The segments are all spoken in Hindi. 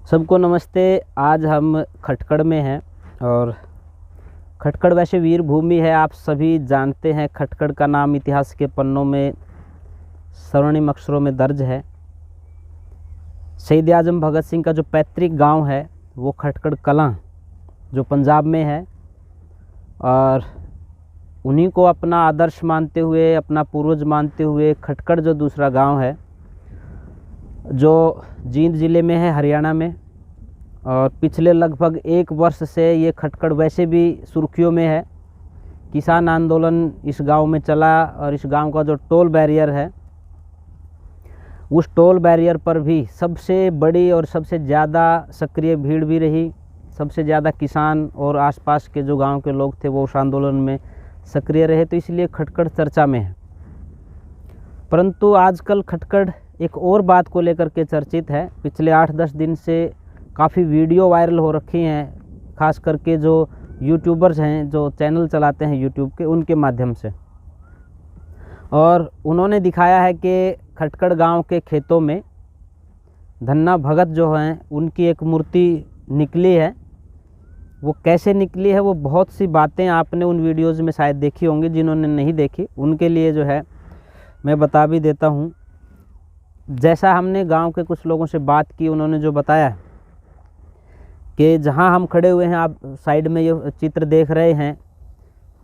सबको नमस्ते। आज हम खटकड़ में हैं और खटकड़ वैसे वीर भूमि है, आप सभी जानते हैं। खटकड़ का नाम इतिहास के पन्नों में स्वर्णिम अक्षरों में दर्ज है। शहीद आजम भगत सिंह का जो पैतृक गांव है वो खटकड़ कलां जो पंजाब में है, और उन्हीं को अपना आदर्श मानते हुए, अपना पूर्वज मानते हुए खटकड़ जो दूसरा गांव है जो जींद ज़िले में है, हरियाणा में। और पिछले लगभग 1 वर्ष से ये खटकड़ वैसे भी सुर्खियों में है। किसान आंदोलन इस गांव में चला और इस गांव का जो टोल बैरियर है, उस टोल बैरियर पर भी सबसे बड़ी और सबसे ज़्यादा सक्रिय भीड़ भी रही। सबसे ज़्यादा किसान और आसपास के जो गांव के लोग थे वो उस आंदोलन में सक्रिय रहे, तो इसलिए खटकड़ चर्चा में है। परंतु आजकल खटकड़ एक और बात को लेकर के चर्चित है। पिछले 8-10 दिन से काफ़ी वीडियो वायरल हो रखी हैं, खास करके जो यूट्यूबर्स हैं, जो चैनल चलाते हैं यूट्यूब के, उनके माध्यम से। और उन्होंने दिखाया है कि खटकड़ गांव के खेतों में धन्ना भगत जो हैं उनकी एक मूर्ति निकली है। वो कैसे निकली है, वो बहुत सी बातें आपने उन वीडियोज़ में शायद देखी होंगी। जिन्होंने नहीं देखी उनके लिए जो है मैं बता भी देता हूँ। जैसा हमने गांव के कुछ लोगों से बात की, उन्होंने जो बताया कि जहां हम खड़े हुए हैं, आप साइड में ये चित्र देख रहे हैं,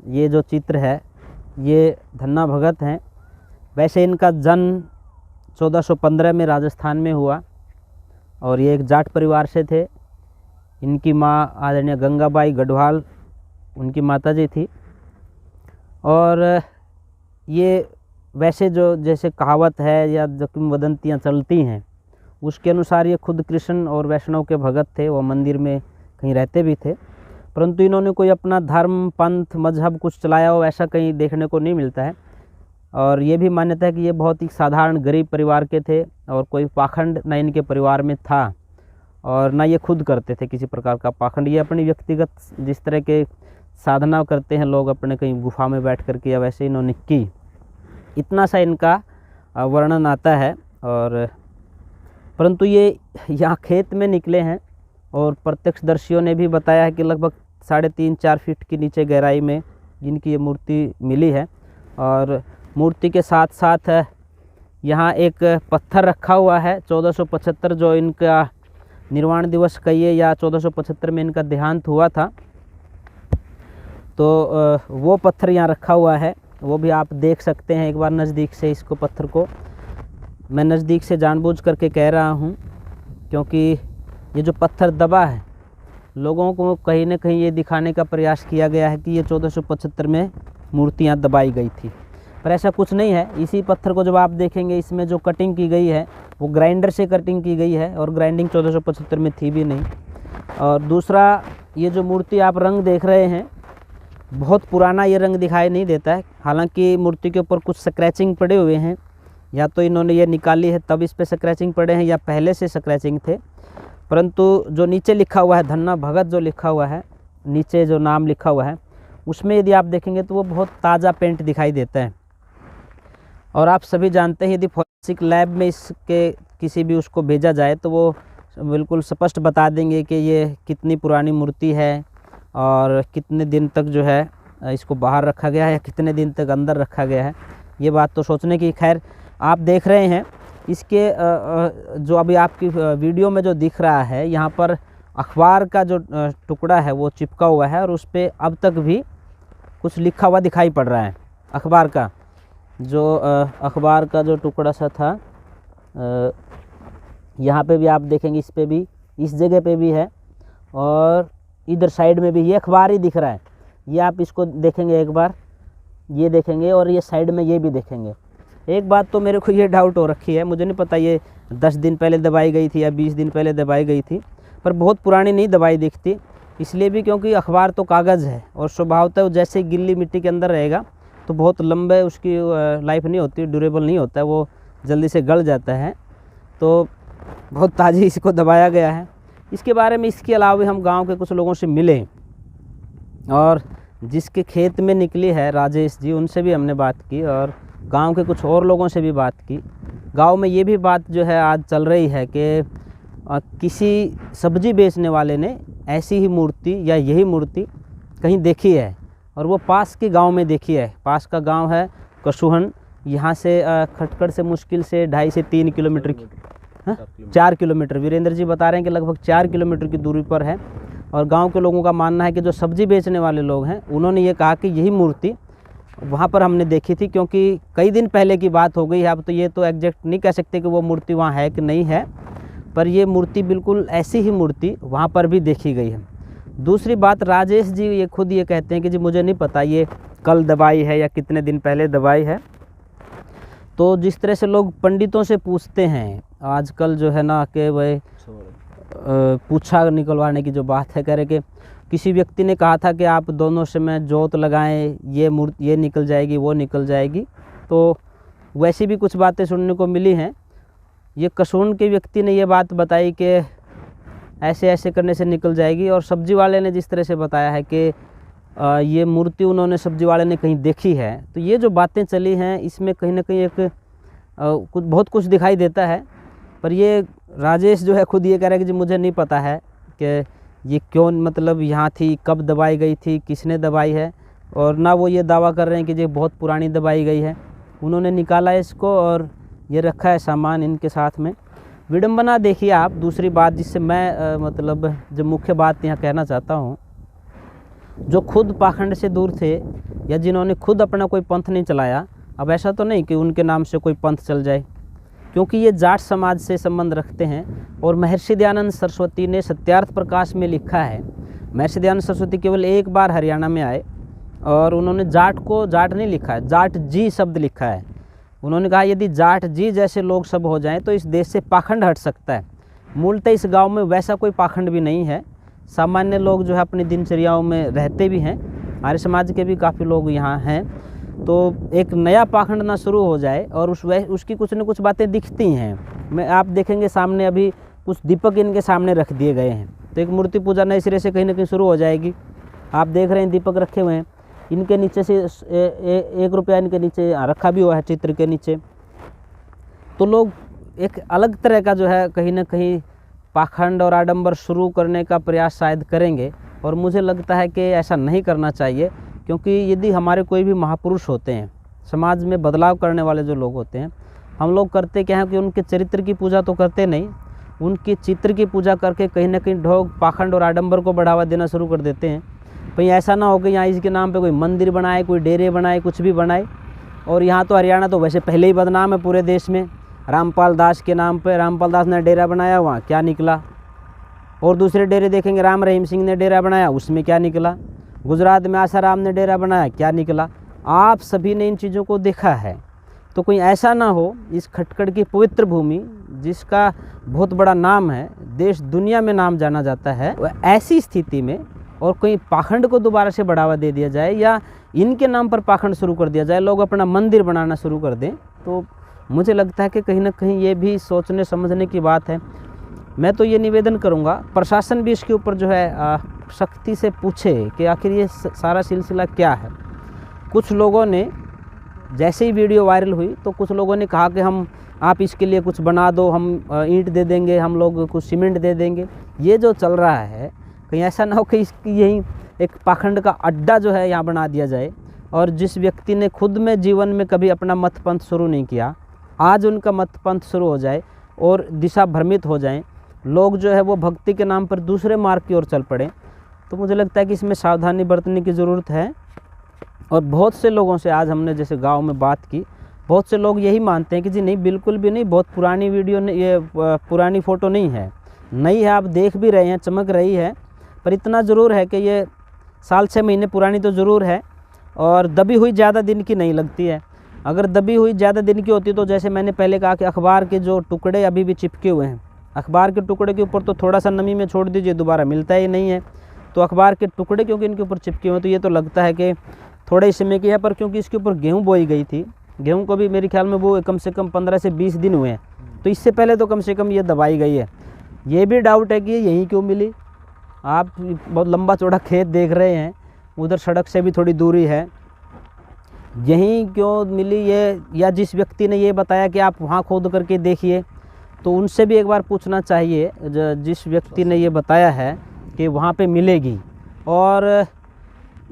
ये जो चित्र है ये धन्ना भगत हैं। वैसे इनका जन्म 1415 में राजस्थान में हुआ और ये एक जाट परिवार से थे। इनकी माँ आदरणीय गंगाबाई गढ़वाल उनकी माताजी थी। और ये वैसे जो जैसे कहावत है या जो किंवदंतियाँ चलती हैं उसके अनुसार ये खुद कृष्ण और वैष्णव के भगत थे। वो मंदिर में कहीं रहते भी थे, परंतु इन्होंने कोई अपना धर्म, पंथ, मजहब कुछ चलाया हो ऐसा कहीं देखने को नहीं मिलता है। और ये भी मान्यता है कि ये बहुत ही साधारण गरीब परिवार के थे और कोई पाखंड न इनके परिवार में था और ना ये खुद करते थे किसी प्रकार का पाखंड। ये अपनी व्यक्तिगत जिस तरह के साधना करते हैं लोग अपने कहीं गुफा में बैठ करके, या वैसे इन्होंने की, इतना सा इनका वर्णन आता है। और परंतु ये यहाँ खेत में निकले हैं और प्रत्यक्षदर्शियों ने भी बताया है कि लगभग 3.5-4 फीट की नीचे गहराई में जिनकी ये मूर्ति मिली है। और मूर्ति के साथ साथ यहाँ एक पत्थर रखा हुआ है 1475, जो इनका निर्वाण दिवस कहिए या 1475 में इनका देहांत हुआ था, तो वो पत्थर यहाँ रखा हुआ है। वो भी आप देख सकते हैं एक बार नज़दीक से। इसको पत्थर को मैं नज़दीक से जानबूझ करके कह रहा हूँ क्योंकि ये जो पत्थर दबा है, लोगों को कहीं ना कहीं ये दिखाने का प्रयास किया गया है कि ये 1475 में मूर्तियाँ दबाई गई थी, पर ऐसा कुछ नहीं है। इसी पत्थर को जब आप देखेंगे, इसमें जो कटिंग की गई है वो ग्राइंडर से कटिंग की गई है और ग्राइंडिंग 1475 में थी भी नहीं। और दूसरा, ये जो मूर्ति आप रंग देख रहे हैं, बहुत पुराना ये रंग दिखाई नहीं देता है। हालांकि मूर्ति के ऊपर कुछ स्क्रैचिंग पड़े हुए हैं, या तो इन्होंने ये निकाली है तब इस पे स्क्रैचिंग पड़े हैं, या पहले से स्क्रैचिंग थे। परंतु जो नीचे लिखा हुआ है धन्ना भगत, जो लिखा हुआ है नीचे, जो नाम लिखा हुआ है, उसमें यदि आप देखेंगे तो वो बहुत ताज़ा पेंट दिखाई देता है। और आप सभी जानते हैं यदि फॉरेंसिक लैब में इसके किसी भी उसको भेजा जाए तो वो बिल्कुल स्पष्ट बता देंगे कि ये कितनी पुरानी मूर्ति है और कितने दिन तक जो है इसको बाहर रखा गया है या कितने दिन तक अंदर रखा गया है। ये बात तो सोचने की। खैर, आप देख रहे हैं इसके जो अभी आपकी वीडियो में जो दिख रहा है, यहाँ पर अखबार का जो टुकड़ा है वो चिपका हुआ है और उस पर अब तक भी कुछ लिखा हुआ दिखाई पड़ रहा है। अखबार का जो टुकड़ा सा था, यहाँ पे भी आप देखेंगे, इस पे भी, इस जगह पे भी है और इधर साइड में भी ये अखबार ही दिख रहा है। ये आप इसको देखेंगे एक बार, ये देखेंगे और ये साइड में ये भी देखेंगे। एक बात तो मेरे को ये डाउट हो रखी है, मुझे नहीं पता ये 10 दिन पहले दबाई गई थी या 20 दिन पहले दबाई गई थी, पर बहुत पुरानी नहीं दबाई दिखती। इसलिए भी क्योंकि अखबार तो कागज़ है और स्वभावतः जैसे गिल्ली मिट्टी के अंदर रहेगा तो बहुत लंबे उसकी लाइफ नहीं होती, ड्यूरेबल नहीं होता है, वो जल्दी से गल जाता है। तो बहुत ताज़ी इसको दबाया गया है। इसके बारे में, इसके अलावा भी हम गांव के कुछ लोगों से मिले और जिसके खेत में निकली है, राजेश जी, उनसे भी हमने बात की और गांव के कुछ और लोगों से भी बात की। गांव में ये भी बात जो है आज चल रही है कि किसी सब्जी बेचने वाले ने ऐसी ही मूर्ति या यही मूर्ति कहीं देखी है और वो पास के गांव में देखी है। पास का गांव है कशुहन, यहाँ से खटकड़ से मुश्किल से 2.5 से 3 किलोमीटर की 4 किलोमीटर, वीरेंद्र जी बता रहे हैं कि लगभग 4 किलोमीटर की दूरी पर है। और गांव के लोगों का मानना है कि जो सब्जी बेचने वाले लोग हैं उन्होंने ये कहा कि यही मूर्ति वहाँ पर हमने देखी थी, क्योंकि कई दिन पहले की बात हो गई है। अब तो ये तो एग्जैक्ट नहीं कह सकते कि वो मूर्ति वहाँ है कि नहीं है, पर ये मूर्ति बिल्कुल ऐसी ही मूर्ति वहाँ पर भी देखी गई है। दूसरी बात, राजेश जी ये खुद ये कहते हैं कि जी मुझे नहीं पता ये कल दबाई है या कितने दिन पहले दबाई है। तो जिस तरह से लोग पंडितों से पूछते हैं आजकल जो है ना कि वह पूछा निकलवाने की जो बात है, कह रहे कि किसी व्यक्ति ने कहा था कि आप दोनों समय जोत लगाएं, ये निकल जाएगी वो निकल जाएगी। तो वैसी भी कुछ बातें सुनने को मिली हैं। ये कशुहन के व्यक्ति ने ये बात बताई कि ऐसे ऐसे करने से निकल जाएगी, और सब्जी वाले ने जिस तरह से बताया है कि ये मूर्ति उन्होंने सब्जी वाले ने कहीं देखी है। तो ये जो बातें चली हैं इसमें कहीं ना कहीं एक बहुत कुछ दिखाई देता है। पर ये राजेश जो है खुद ये कह रहा है कि जी मुझे नहीं पता है कि ये क्यों मतलब यहाँ थी, कब दबाई गई थी, किसने दबाई है, और ना वो ये दावा कर रहे हैं कि ये बहुत पुरानी दबाई गई है। उन्होंने निकाला इसको और ये रखा है सामान इनके साथ में। विडंबना देखिए आप। दूसरी बात जिससे मैं मतलब जो मुख्य बात यहाँ कहना चाहता हूँ, जो खुद पाखंड से दूर थे या जिन्होंने खुद अपना कोई पंथ नहीं चलाया, अब ऐसा तो नहीं कि उनके नाम से कोई पंथ चल जाए, क्योंकि ये जाट समाज से संबंध रखते हैं। और महर्षि दयानंद सरस्वती ने सत्यार्थ प्रकाश में लिखा है, महर्षि दयानंद सरस्वती केवल एक बार हरियाणा में आए और उन्होंने जाट को जाट नहीं लिखा है, जाट जी शब्द लिखा है। उन्होंने कहा यदि जाट जी जैसे लोग सब हो जाएं तो इस देश से पाखंड हट सकता है। मूलतः इस गांव में वैसा कोई पाखंड भी नहीं है, सामान्य लोग जो है अपनी दिनचर्याओं में रहते भी हैं, आर्य समाज के भी काफ़ी लोग यहाँ हैं। तो एक नया पाखंड ना शुरू हो जाए, और उसकी कुछ न कुछ बातें दिखती हैं। मैं आप देखेंगे सामने अभी कुछ दीपक इनके सामने रख दिए गए हैं, तो एक मूर्ति पूजा नए सिरे से कहीं ना कहीं शुरू हो जाएगी। आप देख रहे हैं दीपक रखे हुए हैं, इनके नीचे से 1 रुपया इनके नीचे रखा भी हुआ है चित्र के नीचे। तो लोग एक अलग तरह का जो है कहीं ना कहीं पाखंड और आडंबर शुरू करने का प्रयास शायद करेंगे, और मुझे लगता है कि ऐसा नहीं करना चाहिए। क्योंकि यदि हमारे कोई भी महापुरुष होते हैं, समाज में बदलाव करने वाले जो लोग होते हैं, हम लोग करते क्या है कि उनके चरित्र की पूजा तो करते नहीं, उनके चित्र की पूजा करके कहीं ना कहीं लोग पाखंड और आडंबर को बढ़ावा देना शुरू कर देते हैं। भाई ऐसा ना हो कि यहाँ इसके नाम पे कोई मंदिर बनाए, कोई डेरे बनाए, कुछ भी बनाए। और यहाँ तो हरियाणा तो वैसे पहले ही बदनाम है पूरे देश में। रामपाल दास के नाम पे रामपाल दास ने डेरा बनाया, वहाँ क्या निकला। और दूसरे डेरे देखेंगे, राम रहीम सिंह ने डेरा बनाया, उसमें क्या निकला। गुजरात में आसाराम ने डेरा बनाया, क्या निकला। आप सभी ने इन चीज़ों को देखा है। तो कोई ऐसा ना हो इस खटकड़ की पवित्र भूमि जिसका बहुत बड़ा नाम है, देश दुनिया में नाम जाना जाता है, ऐसी स्थिति में और कोई पाखंड को दोबारा से बढ़ावा दे दिया जाए या इनके नाम पर पाखंड शुरू कर दिया जाए, लोग अपना मंदिर बनाना शुरू कर दें, तो मुझे लगता है कि कहीं ना कहीं ये भी सोचने समझने की बात है। मैं तो ये निवेदन करूँगा प्रशासन भी इसके ऊपर जो है सख्ती से पूछे कि आखिर ये सारा सिलसिला क्या है। कुछ लोगों ने जैसे ही वीडियो वायरल हुई तो कुछ लोगों ने कहा कि आप इसके लिए कुछ बना दो, हम ईंट दे देंगे, हम लोग कुछ सीमेंट दे देंगे। ये जो चल रहा है कहीं ऐसा ना हो कि इसकी यही एक पाखंड का अड्डा जो है यहाँ बना दिया जाए, और जिस व्यक्ति ने खुद में जीवन में कभी अपना मत पंथ शुरू नहीं किया, आज उनका मत पंथ शुरू हो जाए और दिशा भ्रमित हो जाएं, लोग जो है वो भक्ति के नाम पर दूसरे मार्ग की ओर चल पड़े। तो मुझे लगता है कि इसमें सावधानी बरतने की ज़रूरत है। और बहुत से लोगों से आज हमने जैसे गांव में बात की, बहुत से लोग यही मानते हैं कि जी नहीं, बिल्कुल भी नहीं, बहुत पुरानी वीडियो नहीं, ये पुरानी फ़ोटो नहीं है, नई है, आप देख भी रहे हैं, चमक रही है। पर इतना ज़रूर है कि ये 6 महीने पुरानी तो ज़रूर है, और दबी हुई ज़्यादा दिन की नहीं लगती है। अगर दबी हुई ज़्यादा दिन की होती तो जैसे मैंने पहले कहा कि अखबार के जो टुकड़े अभी भी चिपके हुए हैं, अखबार के टुकड़े के ऊपर तो थोड़ा सा नमी में छोड़ दीजिए, दोबारा मिलता ही नहीं है। तो अखबार के टुकड़े क्योंकि इनके ऊपर चिपके हुए, तो ये तो लगता है कि थोड़े ही समय की है। पर क्योंकि इसके ऊपर गेहूँ बोई गई थी, गेहूँ को भी मेरे ख्याल में वो कम से कम 15 से 20 दिन हुए हैं, तो इससे पहले तो कम से कम ये दबाई गई है। ये भी डाउट है कि ये यहीं क्यों मिली। आप बहुत लंबा चौड़ा खेत देख रहे हैं, उधर सड़क से भी थोड़ी दूरी है, यहीं क्यों मिली ये, या जिस व्यक्ति ने ये बताया कि आप वहाँ खोद करके देखिए, तो उनसे भी एक बार पूछना चाहिए जिस व्यक्ति ने ये बताया है कि वहाँ पे मिलेगी। और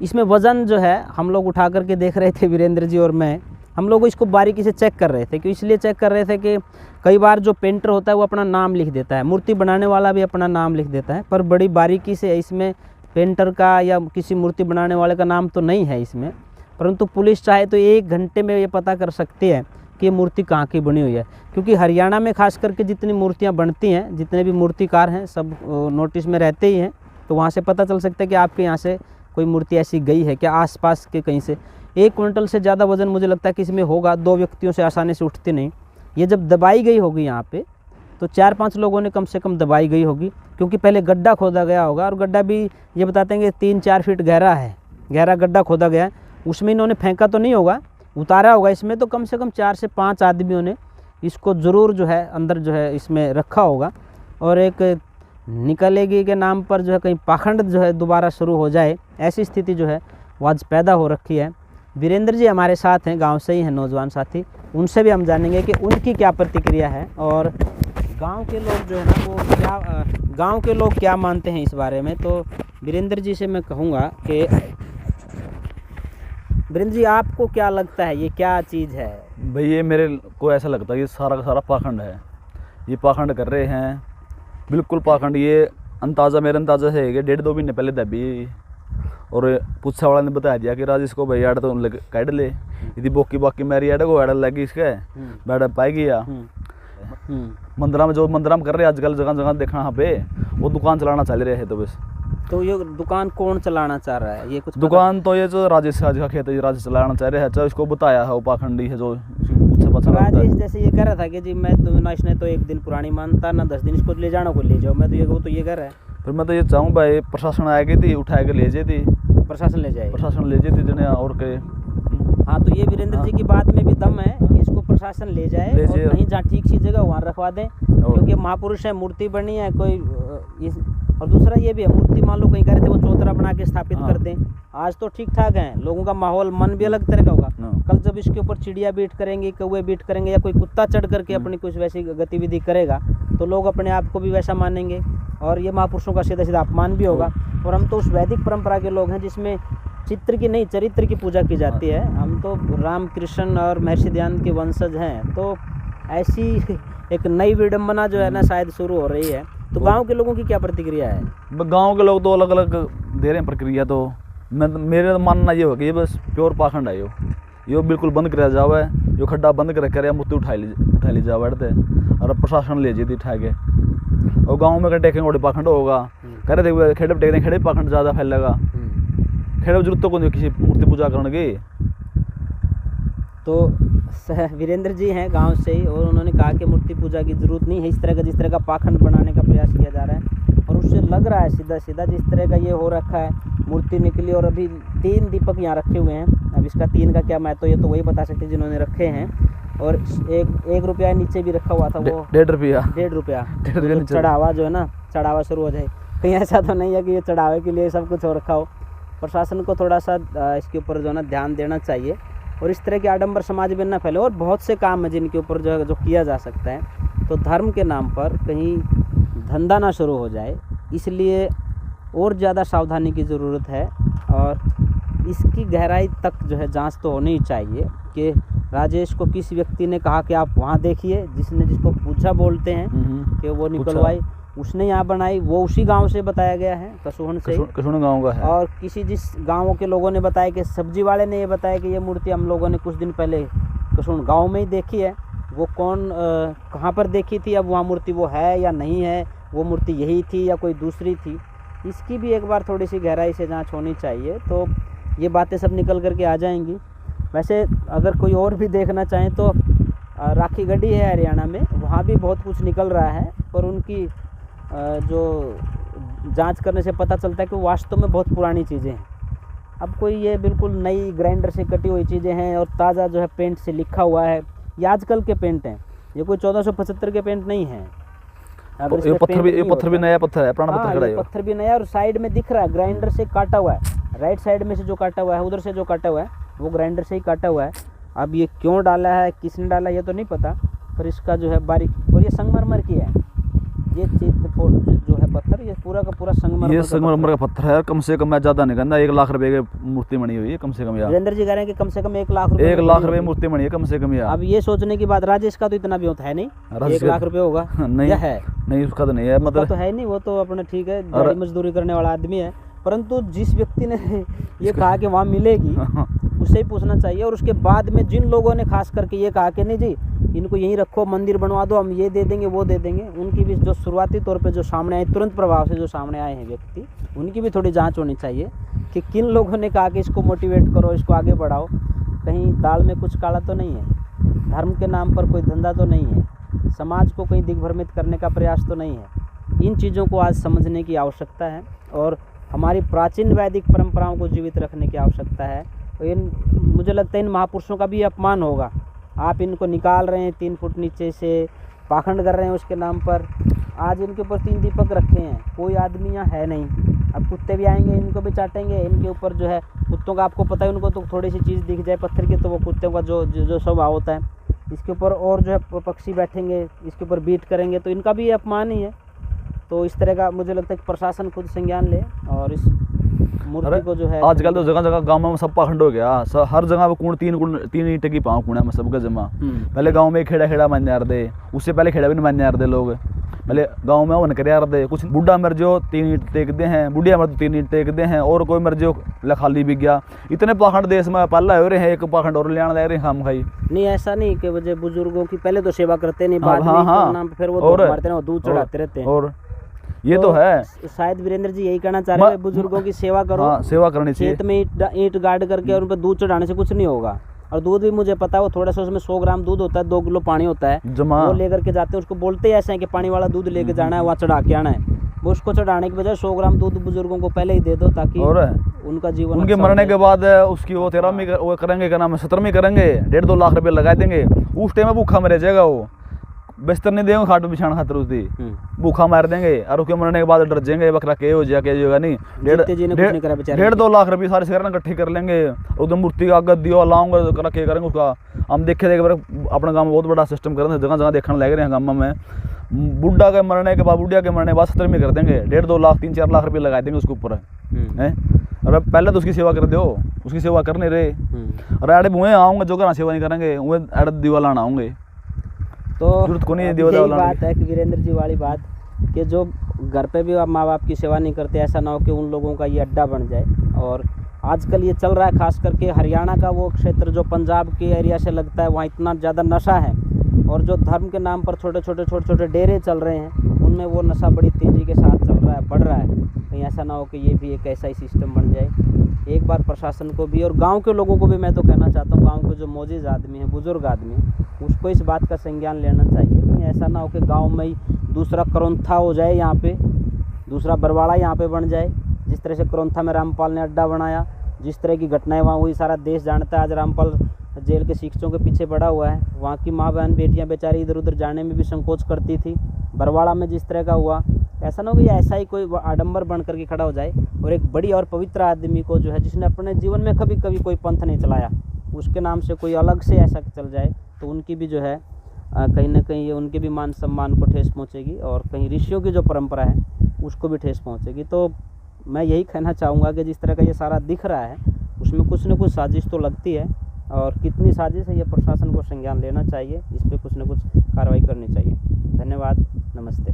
इसमें वज़न जो है हम लोग उठा करके देख रहे थे, वीरेंद्र जी और मैं, हम लोग इसको बारीकी से चेक कर रहे थे। क्यों इसलिए चेक कर रहे थे कि कई बार जो पेंटर होता है वो अपना नाम लिख देता है, मूर्ति बनाने वाला भी अपना नाम लिख देता है, पर बड़ी बारीकी से इसमें पेंटर का या किसी मूर्ति बनाने वाले का नाम तो नहीं है इसमें। परंतु पुलिस चाहे तो 1 घंटे में ये पता कर सकती है कि ये मूर्ति कहाँ की बनी हुई है। क्योंकि हरियाणा में खास करके जितनी मूर्तियाँ बनती हैं, जितने भी मूर्तिकार हैं, सब नोटिस में रहते ही हैं, तो वहाँ से पता चल सकता है कि आपके यहाँ से कोई मूर्ति ऐसी गई है क्या, आसपास के कहीं से। 1 क्विंटल से ज़्यादा वज़न मुझे लगता है कि इसमें होगा, 2 व्यक्तियों से आसानी से उठती नहीं। ये जब दबाई गई होगी यहाँ पे, तो 4-5 लोगों ने कम से कम दबाई गई होगी, क्योंकि पहले गड्ढा खोदा गया होगा, और गड्ढा भी ये बताते हैं कि 3-4 फीट गहरा है, गहरा गड्ढा खोदा गया है। उसमें इन्होंने फेंका तो नहीं होगा, उतारा होगा इसमें, तो कम से कम 4 से 5 आदमियों ने इसको ज़रूर जो है अंदर जो है इसमें रखा होगा। और एक निकलेगी के नाम पर जो है कहीं पाखंड जो है दोबारा शुरू हो जाए, ऐसी स्थिति जो है वो आज पैदा हो रखी है। वीरेंद्र जी हमारे साथ हैं, गांव से ही हैं नौजवान साथी, उनसे भी हम जानेंगे कि उनकी क्या प्रतिक्रिया है और गांव के लोग जो है ना वो क्या गांव के लोग क्या मानते हैं इस बारे में। तो वीरेंद्र जी से मैं कहूँगा कि वीरेंद्र जी आपको क्या लगता है ये क्या चीज़ है? भाई ये मेरे को ऐसा लगता है ये सारा का सारा पाखंड है, ये पाखंड कर रहे हैं, बिल्कुल पाखंड। ये अंदाज़ा मेरा अंदाज़ा है कि 1.5-2 महीने पहले दबी, और पूछा वाला ने बता दिया कि राज इसको भाई आड़ तो काट ले, यदि बोकी बाकी मेरी आड़ को आड़ लगी इसके बैठ पाएगी या मंदिरा में जो मंदिरा में कर रहे हैं आजकल जगह जगह देखना यहाँ पे, वो दुकान चलाना चल रहे हैं। तो बस तो ये दुकान कौन चलाना चाह रहा है? ये कुछ दुकान तो ये जो राजेश का खेत है, राजेश चलाना चाह रहे हैं, चाहे इसको बताया है वो पाखंडी है जो राजेश जैसे ये कह रहा था कि जी मैं तो ना इसने तो 1 दिन पुरानी मानता ना 10 दिन, इसको ले जाना को ले जाओ, मैं तो ये वो तो ये कह रहा है। फिर मैं तो ये चाहूँ भाई प्रशासन आएगी थी उठा के ले जाती, प्रशासन ले जाए, प्रशासन ले जाती जने और के। हाँ तो ये वीरेंद्र जी की बात में भी दम है कि इसको प्रशासन ले जाए और कहीं जहाँ ठीक सी जगह वहाँ रखवा दें, क्योंकि महापुरुष है, मूर्ति बनी है कोई और दूसरा ये भी है मूर्ति मान लो कहीं करे थे वो चौतरा बना के स्थापित कर दें। आज तो ठीक ठाक है, लोगों का माहौल मन भी अलग तरह का होगा। कल जब इसके ऊपर चिड़िया बीट करेंगे, कौवे बीट करेंगे, या कोई कुत्ता चढ़ करके अपनी कुछ वैसी गतिविधि करेगा, तो लोग अपने आप को भी वैसा मानेंगे और ये महापुरुषों का सीधा सीधा अपमान भी होगा। और हम तो उस वैदिक परंपरा के लोग हैं जिसमें चित्र की नहीं चरित्र की पूजा की जाती है। हम तो राम कृष्ण और महर्षि दयानंद के वंशज हैं, तो ऐसी एक नई विडंबना जो है ना शायद शुरू हो रही है। तो गांव के लोगों की क्या प्रतिक्रिया है? गांव के लोग तो अलग अलग दे रहे हैं प्रक्रिया। तो मेरा मानना ये हो कि ये बस प्योर पाखंड है, यो बिल्कुल बंद कराया जावा है, यो खड्डा बंद कर मूर्ति उठा ली जावा और प्रशासन ले जाती उठा के। और गाँव में टेकेंगे और पाखंड होगा, कह रहे थे खेड़े टेकने खेड़े पाखंड ज़्यादा फैलेगा, खेड़े जरूरत तो नहीं किसी मूर्ति पूजा करने की। तो वीरेंद्र जी हैं गांव से ही और उन्होंने कहा कि मूर्ति पूजा की ज़रूरत नहीं है, इस तरह का जिस तरह का पाखंड बनाने का प्रयास किया जा रहा है। और उससे लग रहा है सीधा सीधा जिस तरह का ये हो रखा है, मूर्ति निकली और अभी 3 दीपक यहाँ रखे हुए हैं। अब इसका 3 का क्या महत्व ये तो वही बता सकते जिन्होंने रखे हैं। और 1 रुपया नीचे भी रखा हुआ था, वो 1.5 रुपया चढ़ावा जो है ना, चढ़ावा शुरू हो जाए। कहीं ऐसा तो नहीं है कि ये चढ़ावे के लिए सब कुछ हो रखा हो। प्रशासन को थोड़ा सा इसके ऊपर जो है ना ध्यान देना चाहिए और इस तरह के आडंबर समाज में ना फैले। और बहुत से काम है जिनके ऊपर जो किया जा सकता है, तो धर्म के नाम पर कहीं धंधा ना शुरू हो जाए, इसलिए और ज़्यादा सावधानी की ज़रूरत है। और इसकी गहराई तक जो है जांच तो होनी ही चाहिए कि राजेश को किस व्यक्ति ने कहा कि आप वहाँ देखिए, जिसको पूछा बोलते हैं कि वो निकलवाई, उसने यहाँ बनाई, वो उसी गांव से बताया गया है, कसुहन से, कसुहन गांव का है। और किसी जिस गांव के लोगों ने बताया कि सब्जी वाले ने ये बताया कि ये मूर्ति हम लोगों ने कुछ दिन पहले कसुहन गांव में ही देखी है। वो कौन कहाँ पर देखी थी, अब वहाँ मूर्ति वो है या नहीं है, वो मूर्ति यही थी या कोई दूसरी थी, इसकी भी एक बार थोड़ी सी गहराई से जाँच होनी चाहिए, तो ये बातें सब निकल करके आ जाएंगी। वैसे अगर कोई और भी देखना चाहें तो राखी गढ़ी है हरियाणा में, वहाँ भी बहुत कुछ निकल रहा है, पर उनकी जो जांच करने से पता चलता है कि वास्तव में बहुत पुरानी चीज़ें हैं। अब कोई ये बिल्कुल नई ग्राइंडर से कटी हुई चीज़ें हैं और ताज़ा जो है पेंट से लिखा हुआ है, ये आजकल के पेंट हैं, ये कोई 1475 के पेंट नहीं है। ये पत्थर भी नया पत्थर है, पुराना पत्थर है, पत्थर भी नया और साइड में दिख रहा है ग्राइंडर से काटा हुआ है, राइट साइड में से जो काटा हुआ है, उधर से जो काटा हुआ है वो ग्राइंडर से ही काटा हुआ है। अब ये क्यों डाला है, किसने डाला ये तो नहीं पता, पर इसका जो है बारीक, और ये संगमरमर की है, ये जो है पत्थर, ये पूरा का पूरा संगमरमर, ये संगमरमर का पत्थर है। कम से कम मैं ज़्यादा नहीं कहना, 1 लाख रुपए की मूर्ति बनी हुई है कम से कम यार। वीरेंद्र जी कह रहे हैं कि कम से कम 1 लाख रुपए, 1 लाख रुपए मूर्ति बनी है कम से कम यार। अब ये सोचने की बात, राजेश का तो इतना भी होता है नहीं, 1 लाख रुपए होगा नहीं या है? नहीं, उसका तो नहीं है, मतलब तो है नहीं, वो तो अपने ठीक है दिहाड़ी मजदूरी करने वाला आदमी है, परंतु जिस व्यक्ति ने ये कहा कि वहाँ मिलेगी उससे ही पूछना चाहिए। और उसके बाद में जिन लोगों ने खास करके ये कहा कि नहीं जी इनको यहीं रखो, मंदिर बनवा दो, हम ये दे देंगे वो दे देंगे, उनकी भी जो शुरुआती तौर पे जो सामने आए, तुरंत प्रभाव से जो सामने आए हैं व्यक्ति, उनकी भी थोड़ी जांच होनी चाहिए कि किन लोगों ने कहा कि इसको मोटिवेट करो, इसको आगे बढ़ाओ। कहीं दाल में कुछ काला तो नहीं है, धर्म के नाम पर कोई धंधा तो नहीं है, समाज को कहीं दिग्भ्रमित करने का प्रयास तो नहीं है। इन चीज़ों को आज समझने की आवश्यकता है और हमारी प्राचीन वैदिक परंपराओं को जीवित रखने की आवश्यकता है। मुझे लगता है इन महापुरुषों का भी अपमान होगा, आप इनको निकाल रहे हैं 3 फुट नीचे से, पाखंड कर रहे हैं उसके नाम पर। आज इनके ऊपर 3 दीपक रखे हैं, कोई आदमी यहाँ है नहीं, अब कुत्ते भी आएंगे इनको भी चाटेंगे। इनके ऊपर जो है कुत्तों का आपको पता है, उनको तो थोड़ी सी चीज़ दिख जाए पत्थर की तो वो कुत्तों का जो स्वभाव होता है, इसके ऊपर और जो है पक्षी बैठेंगे, इसके ऊपर बीट करेंगे, तो इनका भी अपमान ही है। तो इस तरह का मुझे लगता है कि प्रशासन खुद संज्ञान ले और इस मूर्ति को जो है, आजकल तो जगह जगह गांव में सब पाखंड हो गया, हर जगह पे कूण 3 ईंटे की पाँव कूड़ा में सबका जमा। पहले गांव में खेड़ा मान यार दे, उससे पहले खेड़ा भी नहीं मान यार दे लोग, पहले गांव में वन कर यार दे। कुछ बुढ़ा मर जो 3 ईंट टेकते हैं, बुढ़िया मर 3 ईंट टेकते हैं, और कोई मर जो खाली भी गया। इतने पाखंड देश में पाला हो रहे हैं, एक पाखंड और ले रहे हैं खाम खाई। नहीं ऐसा नहीं कि वजह बुजुर्गों की पहले तो सेवा करते नहीं, बाद में नाम पे फिर वो मारते हैं, दूध चढ़ाते रहते हैं। और ये तो है, शायद वीरेंद्र जी यही कहना चाह रहे हैं, बुजुर्गों की सेवा करो। हाँ, सेवा करनी चाहिए। खेत में ईंट गाड़ करके और उन पर दूध चढ़ाने से कुछ नहीं होगा। और दूध भी मुझे पता है, वो थोड़ा सा उसमें 100 ग्राम दूध होता है, 2 किलो पानी होता है, वो लेकर के जाते हैं। उसको बोलते ही ऐसे हैं कि पानी वाला दूध लेके जाना है, वहाँ चढ़ा के आना है। वो उसको चढ़ाने की बजाय 100 ग्राम दूध बुजुर्गों को पहले ही दे दो, ताकि उनका जीवन, उनके मरने के बाद उसकी वो 13वीं वो करेंगे, क्या नाम है, 17वीं करेंगे, 1.5-2 लाख रुपये लगा देंगे। उस टाइम में भूखा मर जाएगा, वो बिस्तर नहीं देंगे खाट बिछाना खातर, उस दी भूखा मार देंगे। और उसके मरने के बाद डर जाएंगे, बकरा के हो जाएगा, के होगा नहीं। 1.5-2 लाख रुपये सारे से इकट्ठे कर लेंगे, उधर मूर्ति का आगे दियो लाऊंगा करा के करेंगे उसका। हम देखे अपने गाँव में बहुत बड़ा सिस्टम कर रहे हैं, जगह जगह देखने लग रहे हैं गाँव में। बुढ़ा के मरने के बाद, बुढ़िया के मरने के बाद 17वीं कर देंगे, 1.5-2 लाख 3-4 लाख रुपये लगा देंगे उसके ऊपर है। और पहले तो उसकी सेवा कर दो, उसकी सेवा कर नहीं रहे। और अड़े बुए आऊँगे जो घर सेवा नहीं करेंगे, वो अड़े दीवा लाना आऊँगे। तो यही बात है कि वीरेंद्र जी वाली बात कि जो घर पे भी माँ बाप की सेवा नहीं करते, ऐसा ना हो कि उन लोगों का ये अड्डा बन जाए। और आजकल ये चल रहा है, खास करके हरियाणा का वो क्षेत्र जो पंजाब के एरिया से लगता है, वहाँ इतना ज़्यादा नशा है। और जो धर्म के नाम पर छोटे छोटे डेरे चल रहे हैं, उनमें वो नशा बड़ी तेज़ी के साथ चल रहा है, बढ़ रहा है। कहीं ऐसा ना हो कि ये भी एक ऐसा ही सिस्टम बन जाए। एक बार प्रशासन को भी और गांव के लोगों को भी मैं तो कहना चाहता हूँ, गांव के जो मौजूद आदमी हैं, बुजुर्ग आदमी, उसको इस बात का संज्ञान लेना चाहिए। कहीं ऐसा ना हो कि गांव में ही दूसरा करौंथा हो जाए, यहाँ पे दूसरा बरवाड़ा यहाँ पे बन जाए। जिस तरह से करौंथा में रामपाल ने अड्डा बनाया, जिस तरह की घटनाएं वहाँ हुई, सारा देश जानता है। आज रामपाल जेल के शिक्षकों के पीछे पड़ा हुआ है, वहाँ की माँ बहन बेटियाँ बेचारी इधर उधर जाने में भी संकोच करती थी। बरवाड़ा में जिस तरह का हुआ, ऐसा ना हो कि ऐसा ही कोई आडंबर बन करके खड़ा हो जाए। और एक बड़ी और पवित्र आदमी को जो है, जिसने अपने जीवन में कभी कोई पंथ नहीं चलाया, उसके नाम से कोई अलग से ऐसा चल जाए, तो उनकी भी जो है कहीं ना कहीं ये उनके भी मान सम्मान को ठेस पहुँचेगी, और कहीं ऋषियों की जो परंपरा है उसको भी ठेस पहुँचेगी। तो मैं यही कहना चाहूँगा कि जिस तरह का ये सारा दिख रहा है, उसमें कुछ न कुछ साजिश तो लगती है, और कितनी साजिश है ये प्रशासन को संज्ञान लेना चाहिए, इस पर कुछ न कुछ कार्रवाई करनी चाहिए। धन्यवाद, नमस्ते।